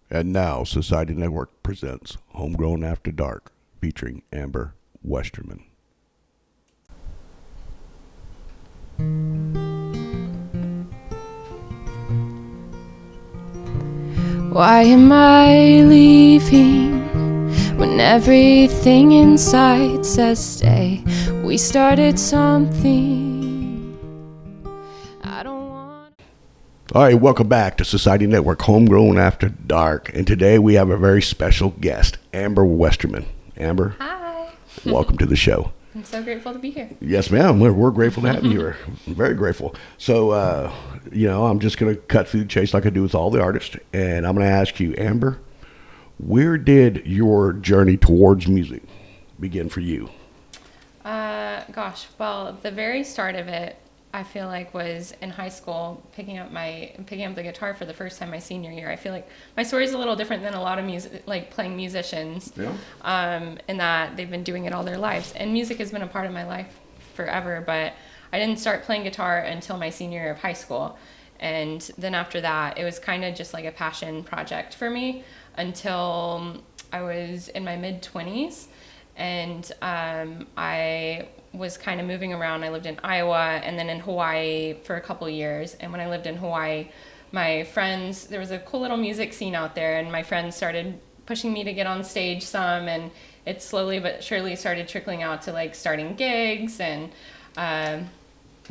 And now, Society Network presents Homegrown After Dark, featuring Amber Westerman. Why am I leaving when everything inside says stay? We started something I don't want. All right, welcome back to Society Network, Homegrown After Dark. And today we have a very special guest, Amber Westerman. Amber, Hi. welcome to the show. I'm so grateful to be here. Yes, ma'am. We're grateful to have you here. Very grateful. So, I'm just going to cut through the chase like I do with all the artists. And I'm going to ask you, Amber, where did your journey towards music begin for you? Well, the very start of it, I feel like, was in high school, picking up the guitar for the first time my senior year. I feel like my story is a little different than a lot of playing musicians. Yeah. In that they've been doing it all their lives, and music has been a part of my life forever. But I didn't start playing guitar until my senior year of high school, and then after that, it was kind of just like a passion project for me until I was in my mid-20s, and I was kind of moving around. I lived in Iowa and then in Hawaii for a couple years. And when I lived in Hawaii, there was a cool little music scene out there, and my friends started pushing me to get on stage some, and it slowly but surely started trickling out to like starting gigs and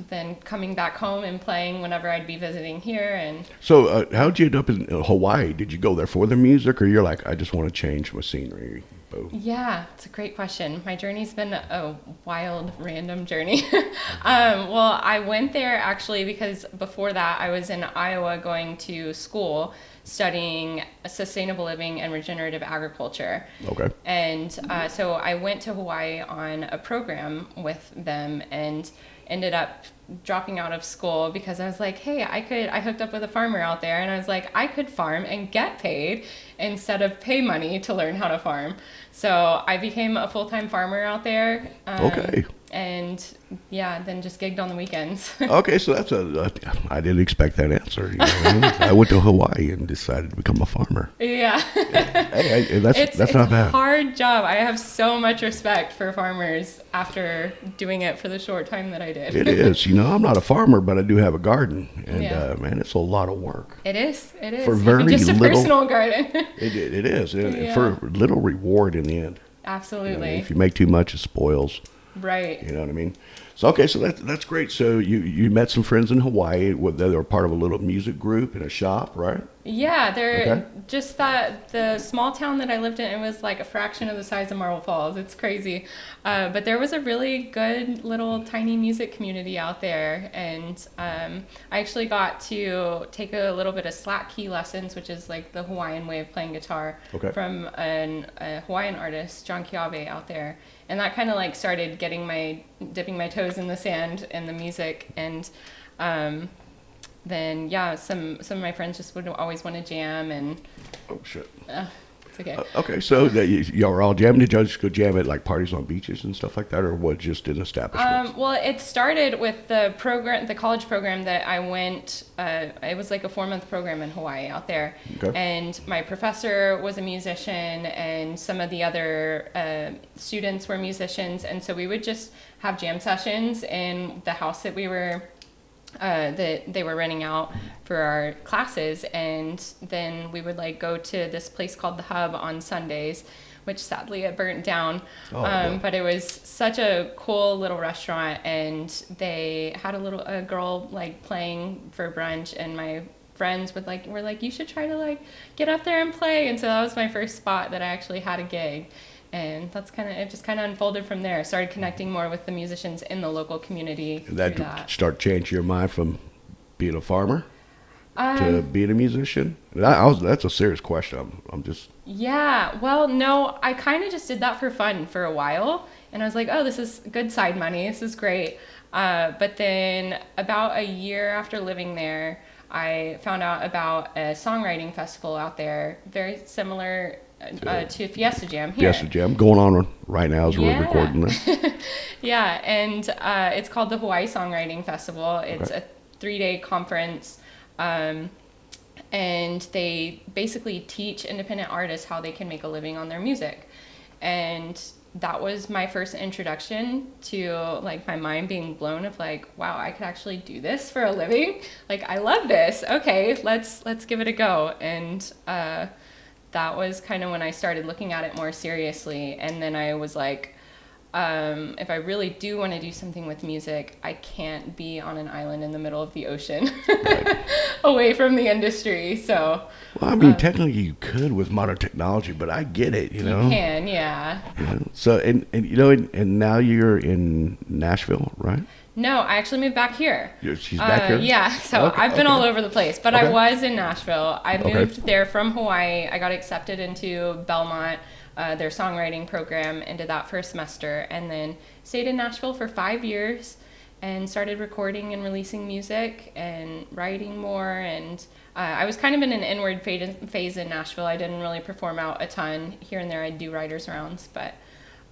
then coming back home and playing whenever I'd be visiting here. And So, how'd you end up in Hawaii? Did you go there for the music, or you're like, I just want to change my scenery? Boom. yeah, it's a great question. My journey's been a wild, random journey. Well, I went there actually because before that I was in Iowa going to school studying sustainable living and regenerative agriculture. Okay. And so I went to Hawaii on a program with them and ended up dropping out of school because I was like, hey, I hooked up with a farmer out there, and I was like, I could farm and get paid instead of pay money to learn how to farm. So I became a full-time farmer out there. Okay. And yeah, then just gigged on the weekends. Okay, so I didn't expect that answer. You know? I went to Hawaii and decided to become a farmer. Yeah. Hey, that's It's not a bad. hard job. I have so much respect for farmers after doing it for the short time that I did. It is. You know, I'm not a farmer, but I do have a garden, and Yeah. man, it's a lot of work. It is. For Even very just a little- personal garden. It is, and Yeah. for little reward in the end. You know, Absolutely. if you make too much, it spoils. Right. You know what I mean? So okay, so that's great. So you met some friends in Hawaii. They were part of a little music group in a shop, right? Yeah, they're Okay. just that the small town that I lived in, it was like a fraction of the size of Marble Falls. It's crazy. But there was a really good little tiny music community out there. And I actually got to take a little bit of slack key lessons, which is like the Hawaiian way of playing guitar, Okay. from a Hawaiian artist, John Kiawe, out there. And that kind of like started dipping my toes in the sand and the music. And then yeah, some of my friends just would always want to jam, and Oh shit. it's okay. Okay, so y'all were all jamming. Did y'all just go jam at like parties on beaches and stuff like that, or what? Just in establishments? Well, it started with the college program that I went. It was like a 4-month program in Hawaii out there, Okay. and my professor was a musician, and some of the other students were musicians, and so we would just have jam sessions in the house that that they were renting out for our classes. And then we would like go to this place called the Hub on Sundays, which sadly it burnt down. Oh, boy. But it was such a cool little restaurant, and they had a girl like playing for brunch, and my friends were like, you should try to like get up there and play. And so that was my first spot that I actually had a gig. And it just kind of unfolded from there. I started connecting more with the musicians in the local community. Did that through that. start changing your mind from being a farmer Um, to being a musician? That's a serious question. I'm just. Yeah, well, no, I kind of just did that for fun for a while. And I was like, oh, this is good side money. This is great. But then about a year after living there, I found out about a songwriting festival out there, very similar to Fiesta Jam here. Fiesta Jam going on right now as we're Yeah. recording this. Yeah, and it's called the Hawaii Songwriting Festival. It's Okay. a 3-day conference. and they basically teach independent artists how they can make a living on their music. And that was my first introduction to like my mind being blown of like, wow, I could actually do this for a living. Like, I love this. Okay, let's give it a go. And that was kind of when I started looking at it more seriously. And then I was like, if I really do want to do something with music, I can't be on an island in the middle of the ocean away from the industry. So, well, I mean, technically you could with modern technology, but I get it, you know. You can, yeah. You know? So, and you know, and now you're in Nashville, right? No, I actually moved back here. She's back here? Yeah, so Okay, I've been all over the place, but I was in Nashville. I Okay. moved there from Hawaii. I got accepted into Belmont, their songwriting program, and did that for a semester, and then stayed in Nashville for 5 years and started recording and releasing music and writing more. And I was kind of in an inward phase in Nashville. I didn't really perform out a ton. Here and there I'd do writers' rounds, but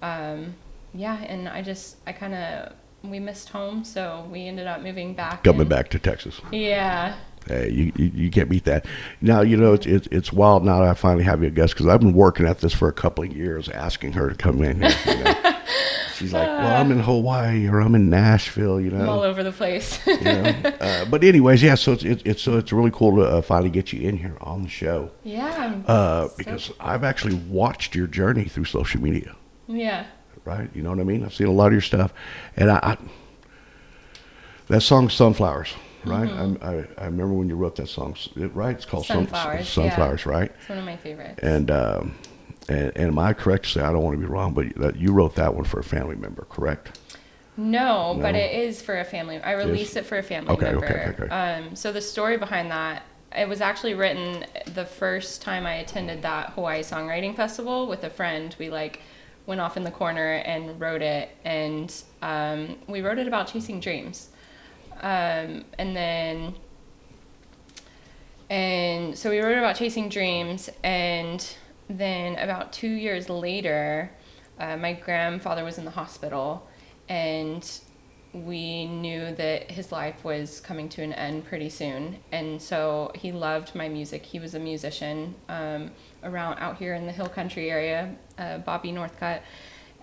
yeah, and we missed home, so we ended up moving back. Coming back to Texas. Yeah. Hey, you can't beat that. Now, you know, it's wild now that I finally have you a guest, because I've been working at this for a couple of years, asking her to come in here. You know? She's like, well, I'm in Hawaii or I'm in Nashville, you know. I'm all over the place. You know? But anyways, yeah, so it's really cool to finally get you in here on the show. Yeah. Because I've actually watched your journey through social media. Yeah. Right? You know what I mean? I've seen a lot of your stuff. And that song, Sunflowers, right? Mm-hmm. I remember when you wrote that song, right? It's called Sunflowers, yeah. Right? It's one of my favorites. And am I correct to say, I don't want to be wrong, but you wrote that one for a family member, correct? No, but it is for a family. I released it for a family member. Okay. So the story behind that, it was actually written the first time I attended that Hawaii Songwriting Festival with a friend. We went off in the corner and wrote it, and we wrote it about chasing dreams. And so we wrote it about chasing dreams, and then about 2 years later, my grandfather was in the hospital, and we knew that his life was coming to an end pretty soon. And so he loved my music. He was a musician around out here in the Hill Country area, Bobby Northcutt,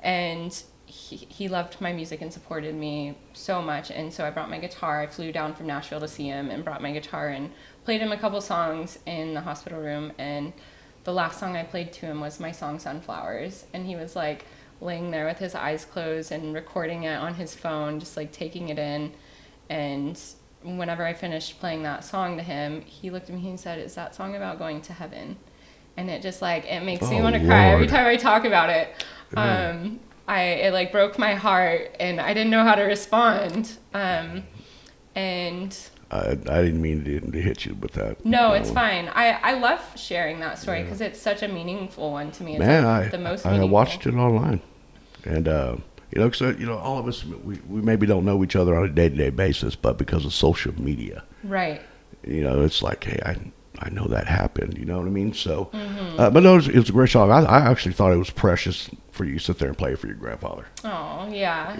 and he loved my music and supported me so much. And so I brought my guitar. I flew down from Nashville to see him and brought my guitar and played him a couple songs in the hospital room. And the last song I played to him was my song Sunflowers. And he was like laying there with his eyes closed and recording it on his phone, just like taking it in. And whenever I finished playing that song to him, he looked at me and said, "Is that song about going to heaven?" And it just it makes me want to cry every time I talk about it. Yeah. It broke my heart, and I didn't know how to respond. And I didn't mean to hit you with that. No, it's fine. I love sharing that story because it's such a meaningful one to me. It's the most meaningful. I watched it online, and because all of us we maybe don't know each other on a day-to-day basis, but because of social media, right? It's like, hey, I know that happened. You know what I mean? So, but no, it was a great song. I actually thought it was precious for you to sit there and play it for your grandfather. Oh yeah,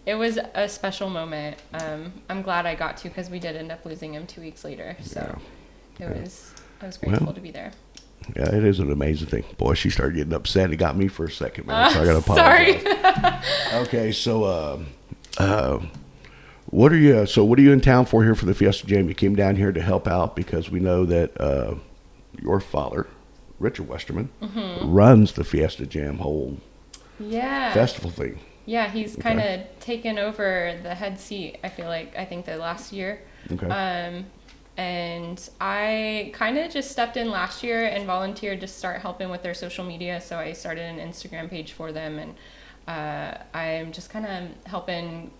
It was a special moment. I'm glad I got to, because we did end up losing him 2 weeks later. So I was grateful to be there. Yeah, it is an amazing thing. Boy, she started getting upset. It got me for a second, man. So I got to apologize. Sorry. Okay, so what are you in town for here for the Fiesta Jam? You came down here to help out because we know that your father, Richard Westerman, runs the Fiesta Jam whole festival thing. Yeah, he's kind of taken over the head seat, I think the last year. Okay. And I kind of just stepped in last year and volunteered to start helping with their social media. So I started an Instagram page for them, and I'm just kind of helping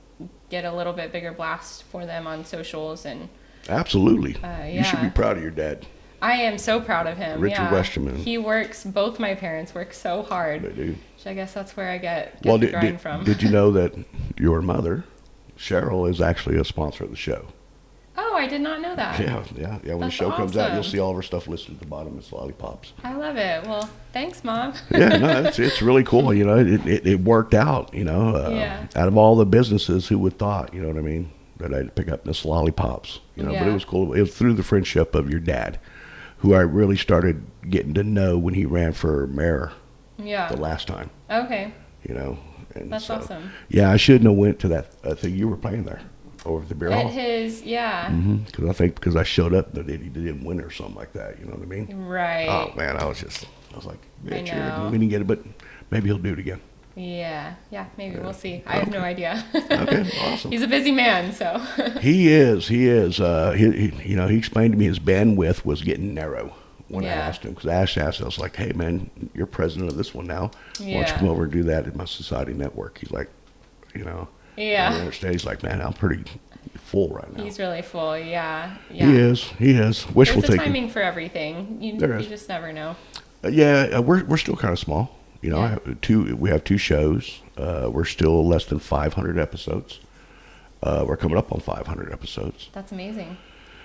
get a little bit bigger blast for them on socials. And absolutely. You should be proud of your dad. I am so proud of him. Richard Westerman. Both my parents work so hard. They do. I guess that's where I get the grind from. Did you know that your mother, Cheryl, is actually a sponsor of the show? Oh, I did not know that. Yeah. When the show comes out, you'll see all of her stuff listed at the bottom. It's lollipops. I love it. Well, thanks, Mom. Yeah, no, it's really cool. It worked out. Out of all the businesses, who would thought? You know what I mean? that I had to pick up Miss Lollipops, you know, but Yeah. it was cool. It was through the friendship of your dad, who I really started getting to know when he ran for mayor Yeah. the last time, Okay. you know. And That's so, awesome. yeah, I shouldn't have went to that thing you were playing there over at the beer At hall. his, yeah. Because I think because I showed up that he didn't win or something like that. You know what I mean? Right. Oh man, I was like, I bitch, know. we didn't get it, but maybe he'll do it again. Yeah. Yeah. Maybe we'll see. I have no idea. Okay, awesome. He's a busy man, so. He is. He you know, he explained to me his bandwidth was getting narrow when I Yeah. asked him. Because I asked, I was like, hey, man, you're president of this one now. Why don't you Yeah. come over and do that at my society network? He's like, you know. Yeah. I understand. He's like, man, I'm pretty full right now. He's really full. Yeah. Yeah. He is. He is. Wishful There's a thinking. timing for everything. You There is. just never know. We're still kind of small. You know, Yeah. we have 2 shows. We're still less than 500 episodes. We're coming up on 500 episodes. That's amazing.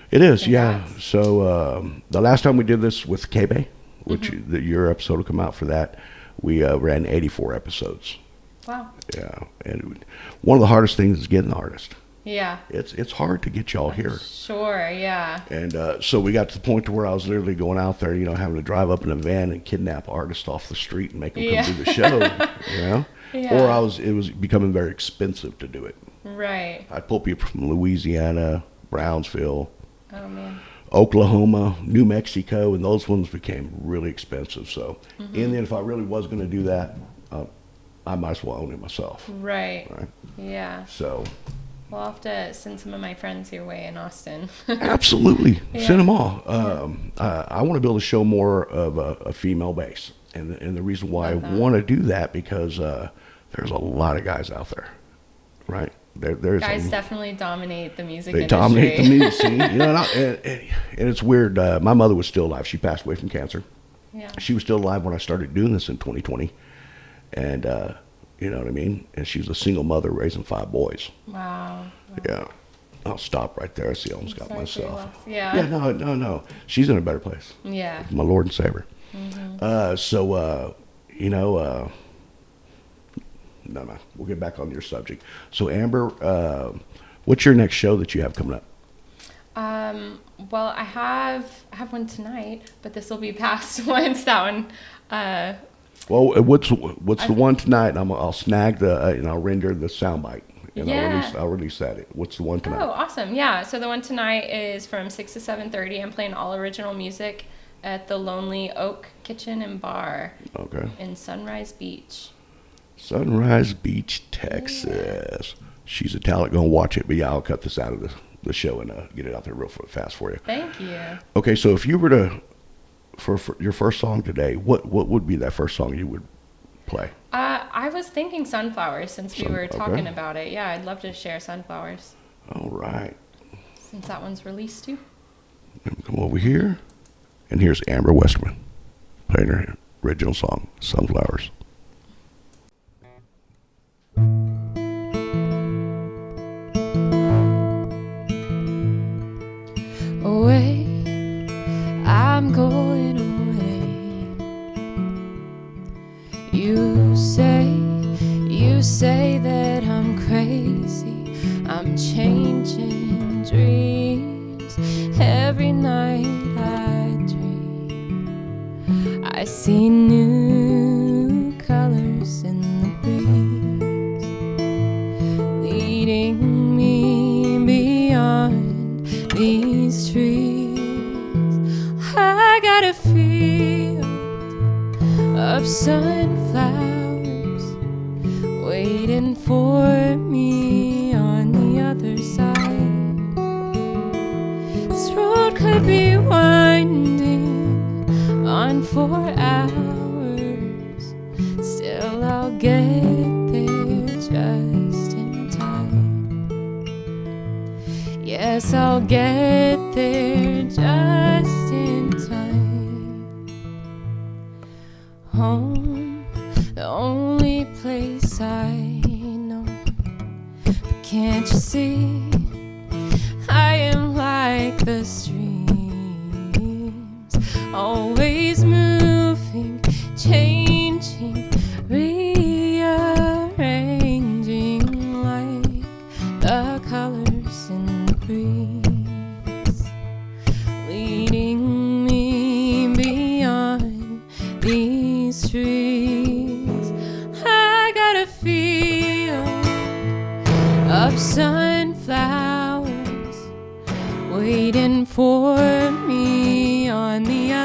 It is, Congrats. yeah. So the last time we did this with K-Bay, which Mm-hmm. your episode will come out for that, we ran 84 episodes. Wow. Yeah, and one of the hardest things is getting an artist. Yeah. It's hard to get y'all here. Sure. Yeah. And so we got to the point to where I was literally going out there, you know, having to drive up in a van and kidnap artists off the street and make them Yeah. come do the show, you know? Yeah. Or it was becoming very expensive to do it. Right. I'd pull people from Louisiana, Brownsville, Oh man. Oklahoma, New Mexico, and those ones became really expensive. So Mm-hmm. in the end, if I really was going to do that, I might as well own it myself. Right. Right? Yeah. So We'll have to send some of my friends your way in Austin. absolutely, Yeah. send them all. I want to build a show more of a female base, and the reason why I Love that. want to do that because there's a lot of guys out there, right? There's Guys definitely dominate the music they industry. dominate the music scene, you know. And it's weird. My mother was still alive. She passed away from cancer. Yeah. She was still alive when I started doing this in 2020, and you know what I mean. And she was a single mother raising 5 boys. Wow. Yeah. I'll stop right there. See, I almost got Sorry for your myself. loss. Yeah. Yeah, no. She's in a better place. Yeah. My Lord and Savior. You know, no. We'll get back on your subject. So, Amber, what's your next show that you have coming up? Well, I have one tonight, but this will be past once that one. Well, what's the one tonight? I'll snag and I'll render the soundbite, and Yeah. I'll release that. What's the one tonight? Oh, awesome. Yeah. So the one tonight is from 6 to 7:30. I'm playing all original music at the Lonely Oak Kitchen and Bar Okay. in Sunrise Beach. Sunrise Beach, Texas. She's a talent. Gonna watch it, but yeah, I'll cut this out of the show and get it out there real fast for you. Thank you. Okay, so if you were to for your first song today, what would be that first song you would play? I was thinking Sunflowers since we were Okay. talking about it. Yeah, I'd love to share Sunflowers All right, since that one's released too. come over here, and here's Amber Westerman playing her original song, "Sunflowers." Away, I'm going away. You say that I'm crazy. I'm changing dreams. Every night I dream, I see new colors in the breeze, leading me beyond these trees. I got a field of sunflowers waiting for me on the other side. This road could be winding on for hours, still I'll get there just in time. Yes, I'll get there just in time. Home, the only place I know. But can't you see, I am like the streams, always moving, changing, rearranging like the colors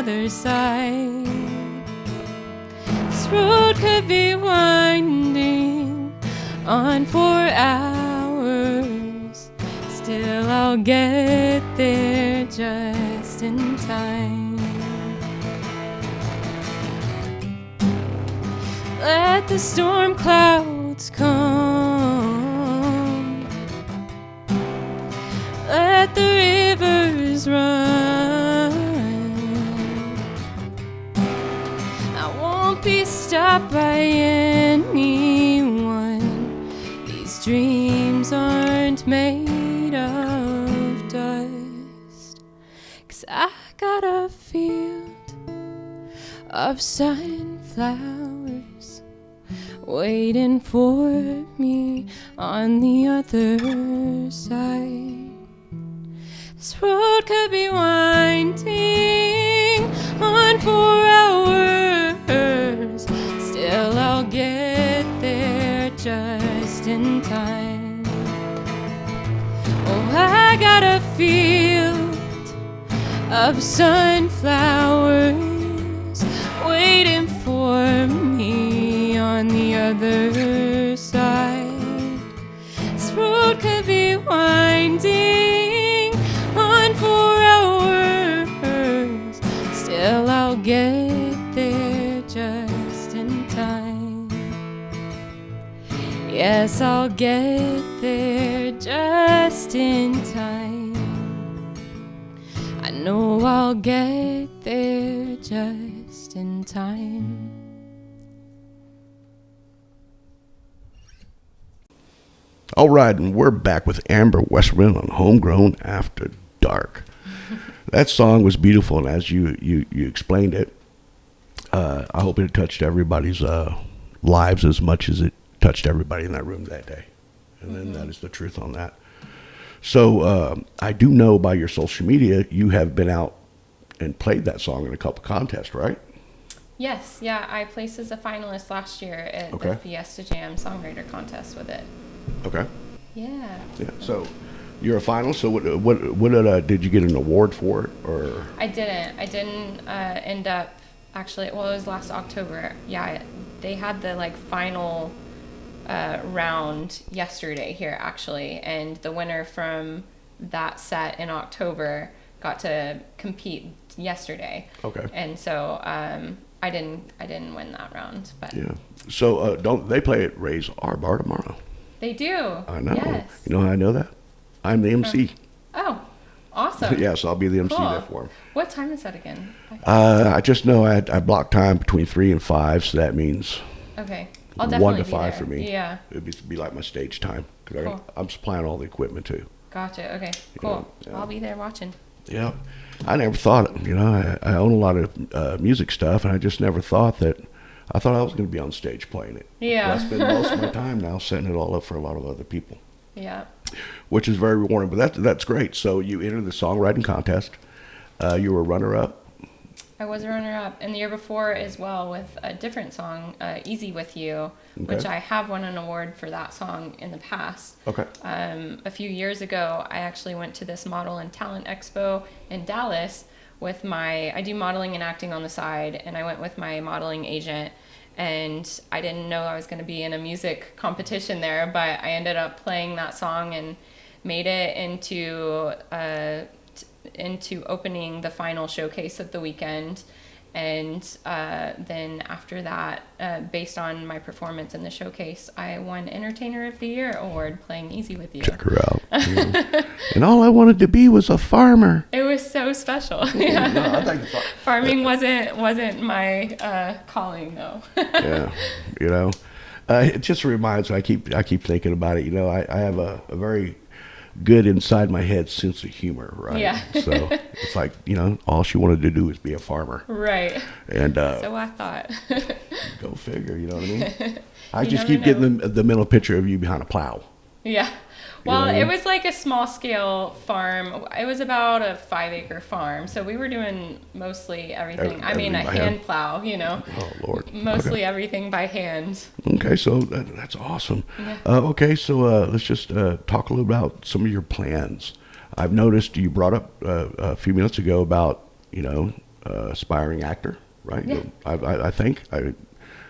other side. This road could be winding on for hours. Still I'll get there just in time. Let the storm clouds come. Let the rivers run. I won't be stopped by anyone. These dreams aren't made of dust. 'Cause I got a field of sunflowers waiting for me on the other side. This road could be winding on for hours. Still I'll get there just in time. Oh, I got a field of sunflowers waiting for me on the other side. This road could be winding on for hours. Still I'll get there just in time. Yes, I'll get there just in time. I know I'll get there just in time. All right, and we're back with Amber Westerman on Homegrown After Dark. That song was beautiful, and as you explained it, I hope it touched everybody's lives as much as it touched everybody in that room that day. And then that is the truth on that. So I do know by your social media you have been out and played that song in a couple contests, right? Yes, yeah, I placed as a finalist last year at the Fiesta Jam Songwriter Contest with it. Okay. Yeah. Yeah. So you're a finalist. So what did you get an award for it, or? I didn't end up actually. Well, it was last October. Yeah, they had the final round yesterday here actually, and the winner from that set in October got to compete yesterday. Okay. And so I didn't win that round, but yeah. So don't they play at Ray's R Bar tomorrow? They do. I know. Yes. You know how I know that? I'm the MC. Oh, awesome. Yes, I'll be the MC Cool. there for him. What time is that again? I just know I blocked time between 3 and 5, so that means Okay. I'll definitely 1 to be 5 there. for me. Yeah. It'd be like my stage time. 'Cause Cool. I'm supplying all the equipment too. Gotcha. Okay. Cool. Yeah. I'll be there watching. Yeah. I never thought, I own a lot of music stuff, and I just never thought that. I thought I was going to be on stage playing it. Yeah. I spend most of my time now setting it all up for a lot of other people, Yeah. which is very rewarding. But that's great. So you entered the songwriting contest. You were runner-up. I was a runner-up, and the year before as well with a different song, "Easy with You," which I have won an award for that song in the past. Okay. A few years ago, I actually went to this Model and Talent Expo in Dallas with I do modeling and acting on the side, and I went with my modeling agent, and I didn't know I was going to be in a music competition there, but I ended up playing that song and made it into opening the final showcase of the weekend. And then after that, based on my performance in the showcase, I won Entertainer of the Year award playing Easy with You. Check her out. And all I wanted to be was a farmer. It was so special. Yeah. No, I think Farming wasn't my calling though. Yeah, it just reminds me. I keep thinking about it. I have a very good inside my head sense of humor, right? Yeah. So it's like, all she wanted to do was be a farmer. Right. And so I thought. go figure, you know what I mean? I You just never keep getting the mental picture of you behind a plow. Yeah. Well, You know? it was like a small scale farm. It was about a 5-acre farm. So we were doing mostly everything. I mean, a everything by hand hand. plow, Oh, Lord. Mostly everything by hand. Okay, so that's awesome. Yeah. Okay, so let's just talk a little about some of your plans. I've noticed you brought up a few minutes ago about, aspiring actor, right? Yeah. I think I've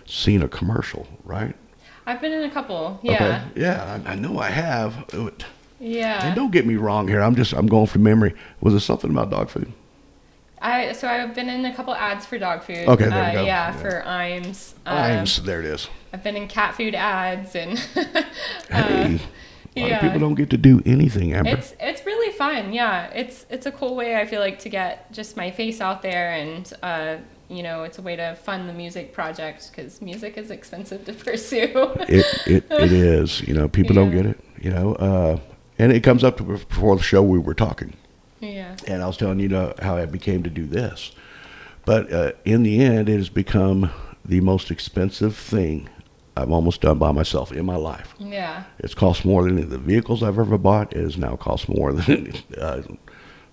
seen a commercial, right? I've been in a couple. Okay. Yeah. Yeah, I know I have. And Yeah. don't get me wrong here. I'm going from memory. Was it something about dog food? So I've been in a couple ads for dog food. Okay, there we go. Yeah, Yeah. for Iams. Iams, there it is. I've been in cat food ads and Hey, a lot of yeah. people don't get to do anything, Amber. It's really fun. Yeah. It's a cool way I feel like to get just my face out there, and you know, it's a way to fund the music project because music is expensive to pursue. It is. You know, people don't Yeah. get it. You know, and it comes up to before the show we were talking, Yeah. and I was telling you know, how I became to do this, but in the end, it has become the most expensive thing I've almost done by myself in my life. Yeah. It's cost more than any of the vehicles I've ever bought. It has now cost more than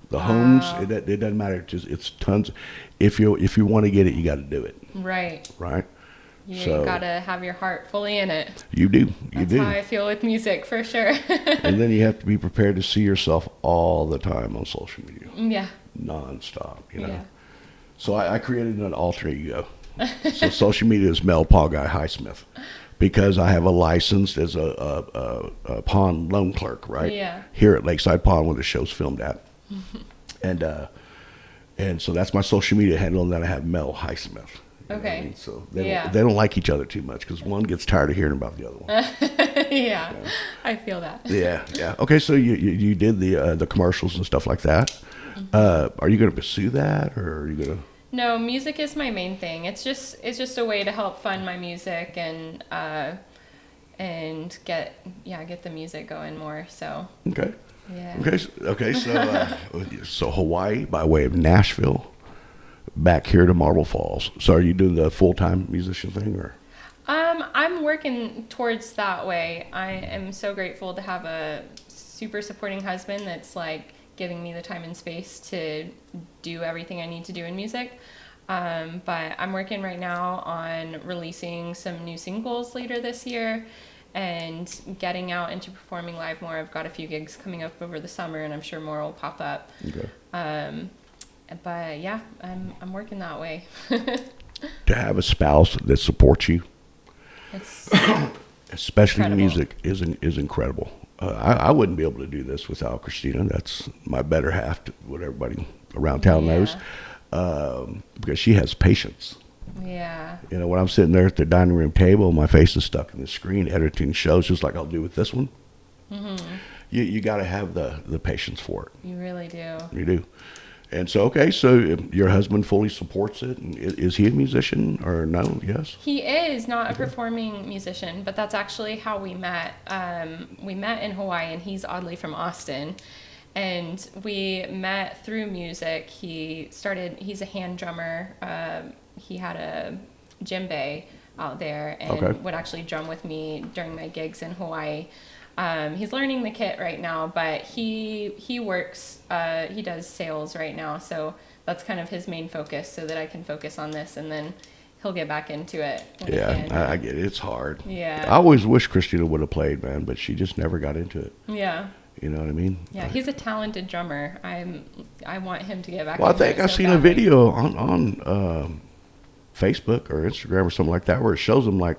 the homes. It doesn't matter. It's tons. If you want to get it, you got to do it. Right. Right. You So- gotta have your heart fully in it. You do. You That's do. how I feel with music for sure. And then you have to be prepared to see yourself all the time on social media, Yeah. nonstop. You know. Yeah. So I created an alter ego. So social media is Mel Highsmith, because I have a license as a pond loan clerk, right? Yeah. Here at Lakeside Pond, where the show's filmed at, and so that's my social media handle, and then I have Mel Highsmith. You know what I Okay. mean? So Yeah. they don't like each other too much because one gets tired of hearing about the other one. Yeah. I feel that. Yeah, yeah. Okay, so you did the commercials and stuff like that. Are you going to pursue that, or are you going to? No, music is my main thing. It's just a way to help fund my music and get the music going more. So Okay. yeah. Okay. So Hawaii by way of Nashville, back here to Marble Falls. So are you doing the full-time musician thing, or? I'm working towards that way. I am so grateful to have a super supporting husband that's like giving me the time and space to do everything I need to do in music. But I'm working right now on releasing some new singles later this year and getting out into performing live more. I've got a few gigs coming up over the summer, and I'm sure more will pop up. Okay. But yeah, I'm working that way. To have a spouse that supports you, It's especially in incredible. music, is incredible. I wouldn't be able to do this without Christina. That's my better half, what everybody around town knows, because she has patience. Yeah. You know, when I'm sitting there at the dining room table, my face is stuck in the screen editing shows, just like I'll do with this one. Mm-hmm. You got to have the patience for it. You really do. You do. And so, okay, so your husband fully supports it. And is he a musician or no? Yes? He is not a performing musician, but that's actually how we met. We met in Hawaii, and he's oddly from Austin. And we met through music. He's a hand drummer. He had a djembe out there and Okay. would actually drum with me during my gigs in Hawaii. He's learning the kit right now, but he works, he does sales right now, so that's kind of his main focus, so that I can focus on this, and then he'll get back into it. when he Yeah, can. I get it. It's hard. Yeah. I always wish Christina would have played, man, but she just never got into it. Yeah. You know what I mean? Yeah, he's a talented drummer. I want him to get back Well, I into think it I've so seen a badly. video on Facebook or Instagram or something like that where it shows him like,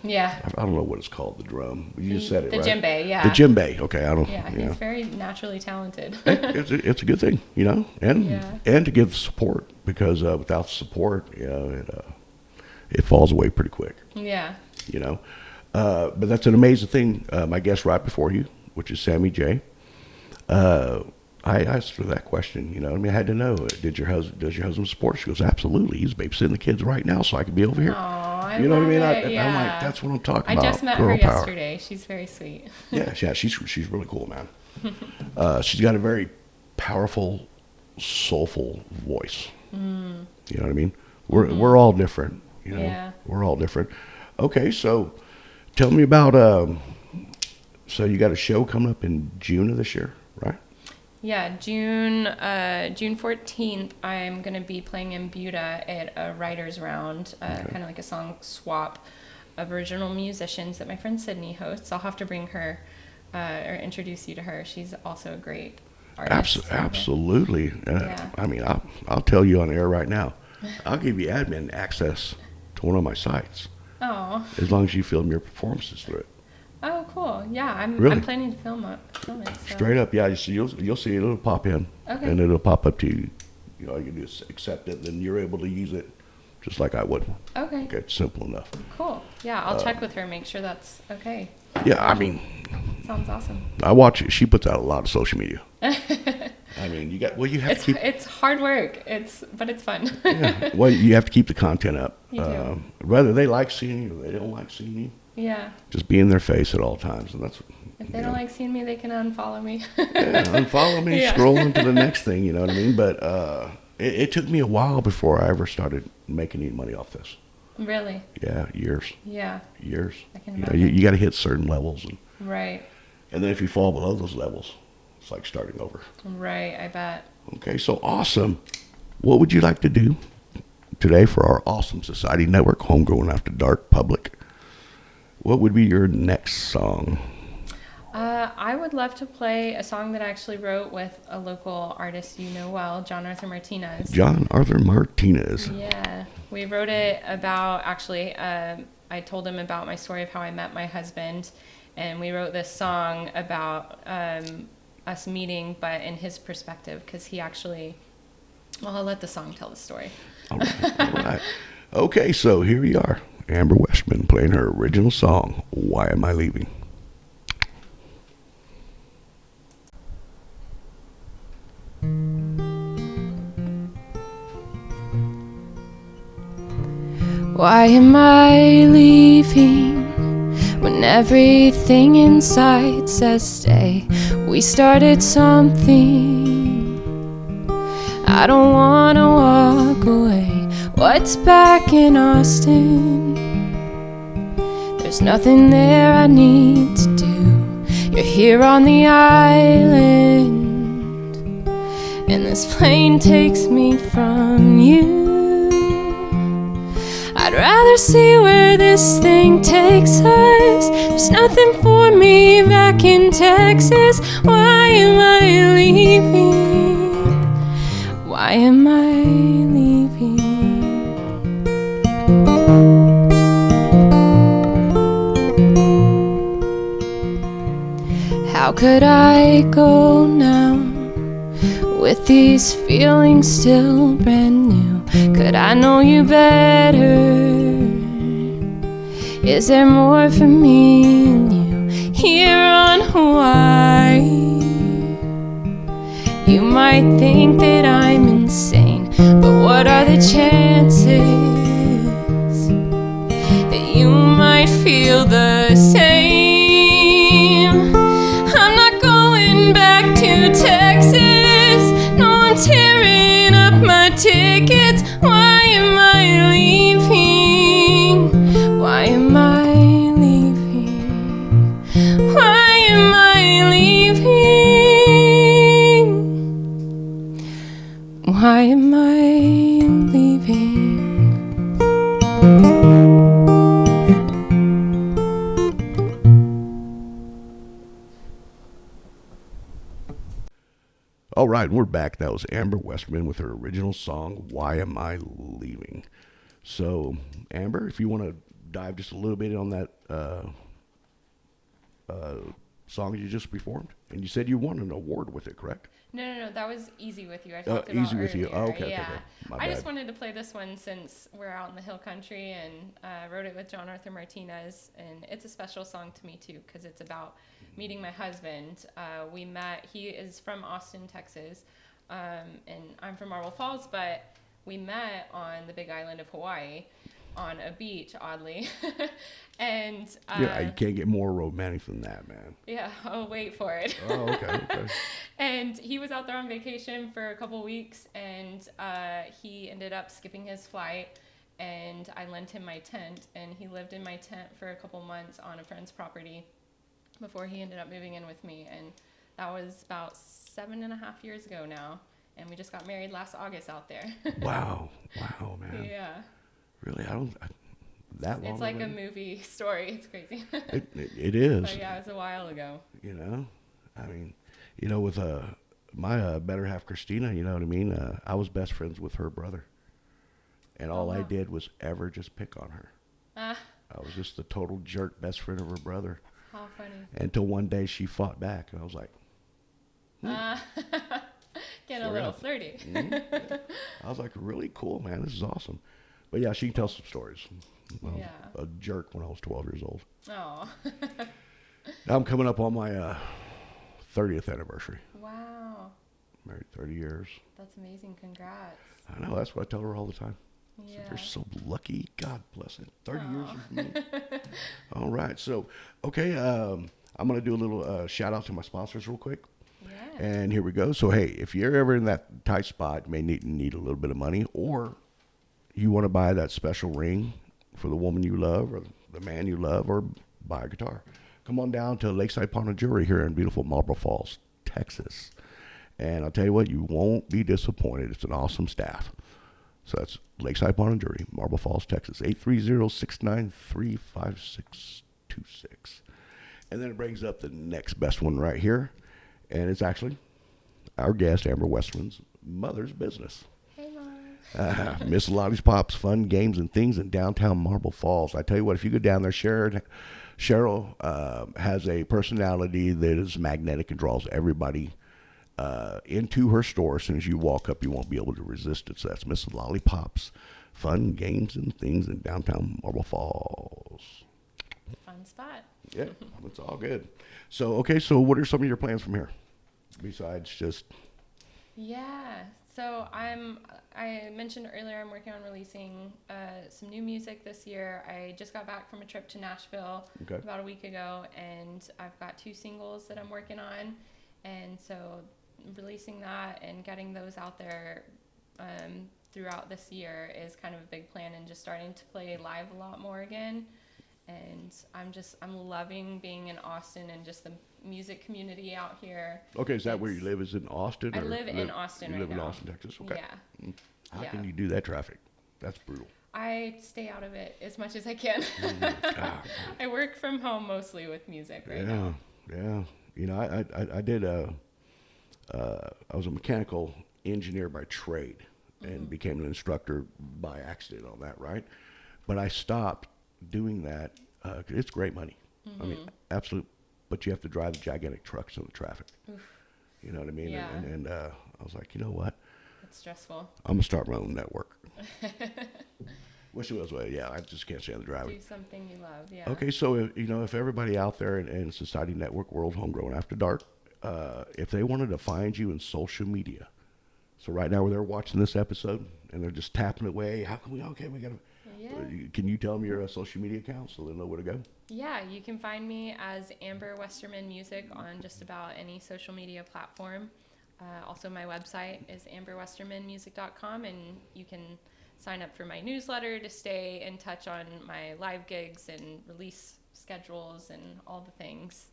Yeah. I don't know what it's called, the drum. You just said it, The right? djembe, yeah. The djembe. Okay, I don't. Yeah, you know. he's very naturally talented. It's a good thing, you know, and Yeah. to give support, because without support, you know, it falls away pretty quick, Yeah. you know. But that's an amazing thing. My guest right before you, which is Sammy J. I asked her that question, you know. I mean, I had to know, does your husband support? She goes, absolutely. He's babysitting the kids right now, so I can be over here. Aw, You know what I mean? love it, I'm like, yeah. that's what I'm talking I about. just met girl her power. yesterday. She's very sweet. Yeah, she's really cool, man. She's got a very powerful, soulful voice. You know what I mean? We're all different. You know, Yeah. we're all different. Okay, so tell me about. So you got a show coming up in June of this year, right? Yeah, June 14th, I'm going to be playing in Buda at a writer's round, kind of like a song swap of original musicians that my friend Sydney hosts. I'll have to bring her or introduce you to her. She's also great. artists. Absolutely. Yeah. I mean, I'll tell you on air right now. I'll give you admin access to one of my sites Oh. as long as you film your performances through it. Oh, cool. Yeah, I'm Really? planning to film it. So. Straight up, yeah. You'll see it. It'll pop in, Okay. and it'll pop up to you. You know, all you can do is accept it, and then you're able to use it just like I would. Okay. Okay, it's simple enough. Cool. Yeah, I'll check with her, make sure that's okay. Yeah, I mean, Sounds awesome. I watch it. She puts out a lot of social media. I mean, you have to keep. It's hard work. But it's fun. Yeah, well, you have to keep the content up. You do. Whether they like seeing you or they don't like seeing you, Yeah. just be in their face at all times, and that's. If they don't like seeing me, they can unfollow me. Yeah, unfollow me, Yeah. scroll into the next thing. You know what I mean? But it took me a while before I ever started making any money off this. Really? Yeah, years. Yeah. Years. I can You know, imagine. you got to hit certain levels, Right. and then if you fall below those levels, it's like starting over. Right. I bet. Okay, so awesome. What would you like to do today for our Awesome Society Network, Homegrown After Dark Public? What would be your next song? I would love to play a song that I actually wrote with a local artist you know well, John Arthur Martinez. John Arthur Martinez. Yeah, we wrote it about, actually, I told him about my story of how I met my husband, and we wrote this song about us meeting, but in his perspective, because he actually, well, I'll let the song tell the story. All right, all right. Okay, so here we are. Amber Westerman playing her original song, Why Am I Leaving? Why am I leaving when everything inside says stay? We started something. I don't wanna walk away. What's back in Austin? There's nothing there I need to do. You're here on the island, and this plane takes me from you. I'd rather see where this thing takes us. There's nothing for me back in Texas. Why am I leaving? Why am I leaving? How could I go now with these feelings still brand new? Could I know you better? Is there more for me and you here on Hawaii? You might think that I'm insane, but what are the chances that you might feel the same? I'm not going back to Texas. No, I'm tearing up my tickets. Why am I leaving? Why am I leaving? Why am I leaving? Why am I leaving? All right, we're back. That was Amber Westerman with her original song, Why Am I Leaving? So, Amber, if you want to dive just a little bit on that song you just performed, and you said you won an award with it, correct? No, that was Easy With You. I talked about Easy With You. earlier. Oh, okay, yeah. okay. My I just bad. wanted to play this one since we're out in the hill country, and wrote it with John Arthur Martinez, and it's a special song to me too because it's about meeting my husband. We met. He is from Austin, Texas, and I'm from Marble Falls, but we met on the Big Island of Hawaii on a beach, oddly. And Yeah, you can't get more romantic than that, man. yeah, I'll wait for it. Oh, okay. And he was out there on vacation for a couple weeks, and he ended up skipping his flight, and I lent him my tent, and he lived in my tent for a couple months on a friend's property before he ended up moving in with me, and that was about 7.5 years ago now, and we just got married last August out there. Wow, man. Yeah. Really, that long. It's like a already? movie story. It's crazy. It is. But yeah, it was a while ago. You know, I mean, you know, with my better half, Christina, you know what I mean? I was best friends with her brother. And Oh all I wow. did was ever just pick on her. Ah, I was just the total jerk best friend of her brother. how funny. Until one day she fought back. And I was like, Ah, getting a swear little enough. flirty. Yeah. I was like, really cool, man. This is awesome. But yeah, she can tell some stories. I was Yeah. a jerk when I was 12 years old. Oh. Now I'm coming up on my 30th anniversary. Wow. Married 30 years. That's amazing. Congrats. I know, that's what I tell her all the time. I said, Yeah. you're so lucky. God bless it. 30 years Oh. with me. All right. So, okay, I'm going to do a little shout out to my sponsors real quick. Yeah. And here we go. So, hey, if you're ever in that tight spot, you may need a little bit of money, or you want to buy that special ring for the woman you love or the man you love, or buy a guitar, come on down to Lakeside Pawn and Jewelry here in beautiful Marble Falls, Texas. And I'll tell you what, you won't be disappointed. It's an awesome staff. So that's Lakeside Pawn and Jewelry, Marble Falls, Texas, 830-693-5626. And then it brings up the next best one right here. And it's actually our guest, Amber Westerman's mother's business. Hey, Mom. Miss Lottie's Pops, fun games and things in downtown Marble Falls. I tell you what, if you go down there, Cheryl has a personality that is magnetic and draws everybody into her store. As soon as you walk up, you won't be able to resist it. So that's Miss Lollipops, fun games and things in downtown Marble Falls. Fun spot. Yeah, it's all good. So, okay, so what are some of your plans from here? Besides just, Yeah. So I mentioned earlier I'm working on releasing some new music this year. I just got back from a trip to Nashville Okay. about a week ago, and I've got 2 singles that I'm working on. And so releasing that and getting those out there throughout this year is kind of a big plan, and just starting to play live a lot more again. And I'm loving being in Austin and just the music community out here. okay, is that where you It's- live? Is it in Austin? I live in Austin You right live in now. Austin, Texas? Okay. Yeah. How Yeah. can you do that traffic? That's brutal. I stay out of it as much as I can. God. I work from home mostly with music right Yeah, now. yeah. You know, I did I was a mechanical engineer by trade and became an instructor by accident on that, right? But I stopped doing that. It's great money. I mean, absolute. But you have to drive the gigantic trucks in the traffic. You know what I mean? Yeah. And I was like, you know what? It's stressful. I'm gonna start my own network. Wish it was, well, yeah. I just can't stand the driving. Do something you love. Yeah. Okay, so you know, if everybody out there in Society Network World Homegrown After Dark, if they wanted to find you in social media, so right now they're watching this episode and they're just tapping away. How can we? Okay, we gotta. Yeah. Can you tell them your social media account so they know where to go? Yeah, you can find me as Amber Westerman Music on just about any social media platform. Also, my website is amberwestermanmusic.com, and you can sign up for my newsletter to stay in touch on my live gigs and release schedules and all the things.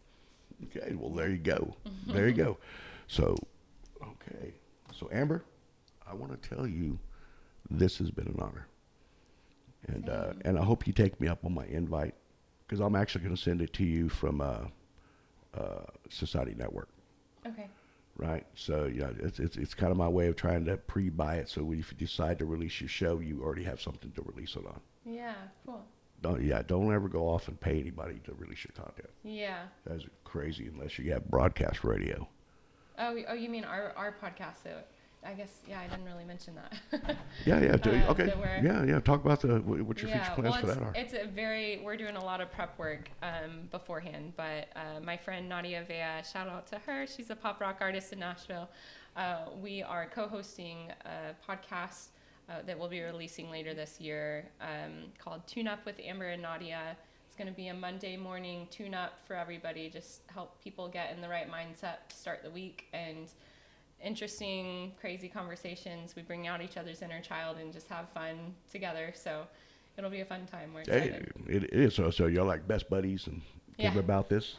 Okay, well there you go. There you go. So, okay, so Amber, I want to tell you, this has been an honor, and I hope you take me up on my invite, because I'm actually going to send it to you from Society Network. Okay. Right, so yeah, it's kind of my way of trying to pre-buy it, so if you decide to release your show, you already have something to release it on. Yeah, cool. Don't ever go off and pay anybody to release your content. Yeah. That's crazy unless you have broadcast radio. Oh, you mean our podcast? So I guess, yeah, I didn't really mention that. Yeah. Okay. that we're- Yeah. Talk about what your future plans for that are. It's we're doing a lot of prep work beforehand, but my friend Nadia Vea, shout out to her. She's a pop rock artist in Nashville. We are co-hosting a podcast that we'll be releasing later this year called Tune Up with Amber and Nadia. It's going to be a Monday morning tune up for everybody, just help people get in the right mindset to start the week, and interesting, crazy conversations. We bring out each other's inner child and just have fun together. So it'll be a fun time. We're excited. Hey, it is. So y'all like best buddies and think Yeah. about this.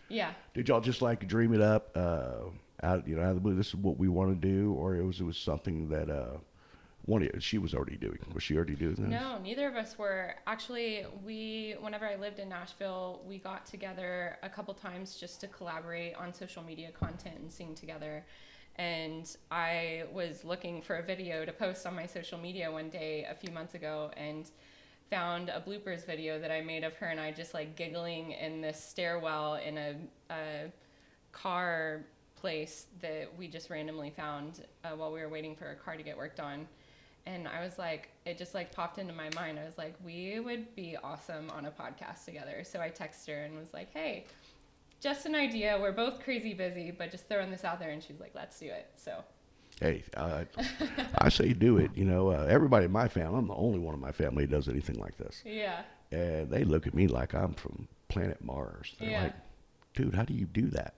Yeah. Did y'all just like dream it up out of the blue? This is what we want to do, or it was something that she was already doing. Was she already doing this? No, neither of us were. Actually, whenever I lived in Nashville, we got together a couple times just to collaborate on social media content and sing together. And I was looking for a video to post on my social media one day a few months ago and found a bloopers video that I made of her and I just like giggling in this stairwell in a car place that we just randomly found while we were waiting for a car to get worked on. And I was like, it just like popped into my mind. I was like, we would be awesome on a podcast together. So I texted her and was like, hey, just an idea. We're both crazy busy, but just throwing this out there. And she's like, let's do it. So. Hey, I say do it. You know, everybody in my family, I'm the only one in my family who does anything like this. Yeah. And they look at me like I'm from planet Mars. They're like, dude, how do you do that?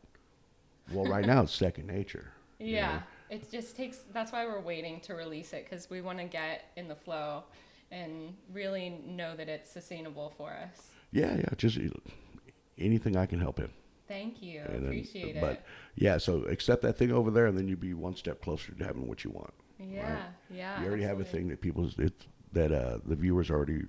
Well, right now it's second nature. Yeah. You know? It just takes, that's why we're waiting to release it, because we want to get in the flow and really know that it's sustainable for us. Yeah, just anything I can help in. Thank you. And Appreciate it. But yeah, so accept that thing over there, and then you'll be one step closer to having what you want. Yeah, right? Yeah. You already have a thing that the viewers are already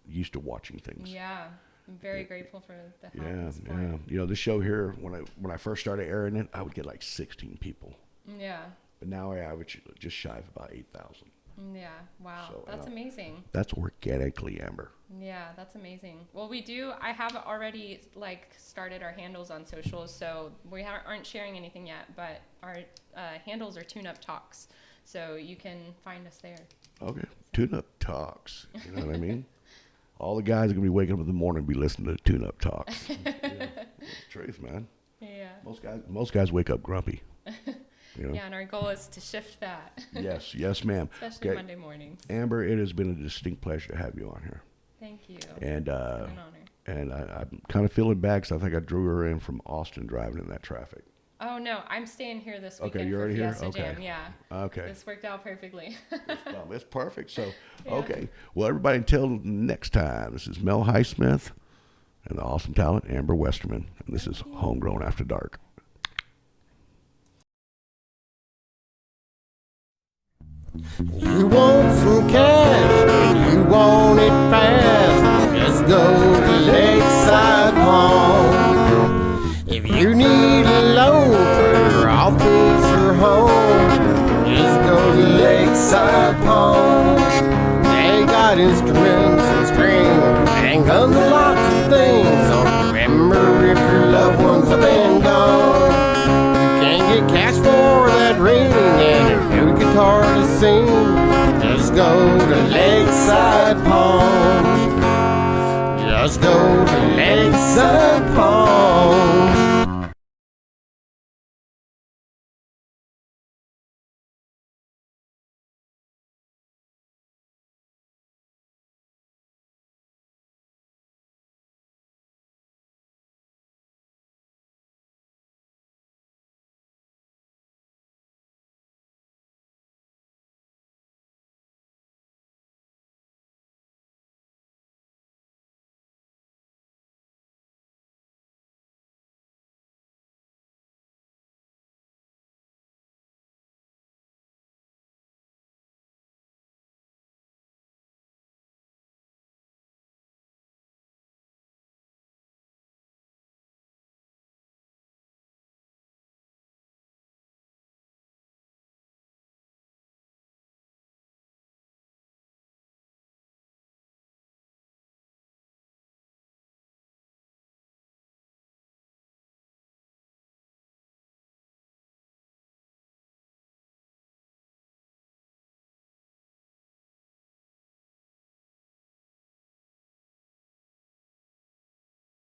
used to watching things. Yeah, I'm very grateful for the help Yeah, and support. yeah. You know, the show here, when I first started airing it, I would get like 16 people. Yeah. But now I average just shy of about 8,000. Yeah, wow, So, that's amazing. That's organically, Amber. Yeah, that's amazing. Well, I have already like started our handles on socials, so we aren't sharing anything yet, but our handles are Tune Up Talks, so you can find us there. Okay, Tune Up Talks, you know what I mean? All the guys are going to be waking up in the morning and be listening to Tune Up Talks. Yeah, that's the truth, man. Yeah. Most guys wake up grumpy. You know? Yeah, and our goal is to shift that. Yes, ma'am. Especially Monday mornings. Amber, it has been a distinct pleasure to have you on here. Thank you. And it's been an honor. And I'm kind of feeling bad because I think I drew her in from Austin driving in that traffic. Oh no, I'm staying here this weekend. Okay, you're for already here? Fiesta Okay. Jam. Yeah. Okay. This worked out perfectly. It's perfect. So, Yeah. okay. Well, everybody, until next time, this is Mel Highsmith and the awesome talent, Amber Westerman. And this is Homegrown After Dark. You want some cash, you want it fast, just go to Lakeside Home. If you need a loan for your office or home, just go to Lakeside Home. They got instruments and strings and guns and lots of things. So remember, if your loved ones have been gone, you can't get cash for that ring and a new guitar to sing. Just go to Lakeside Palm.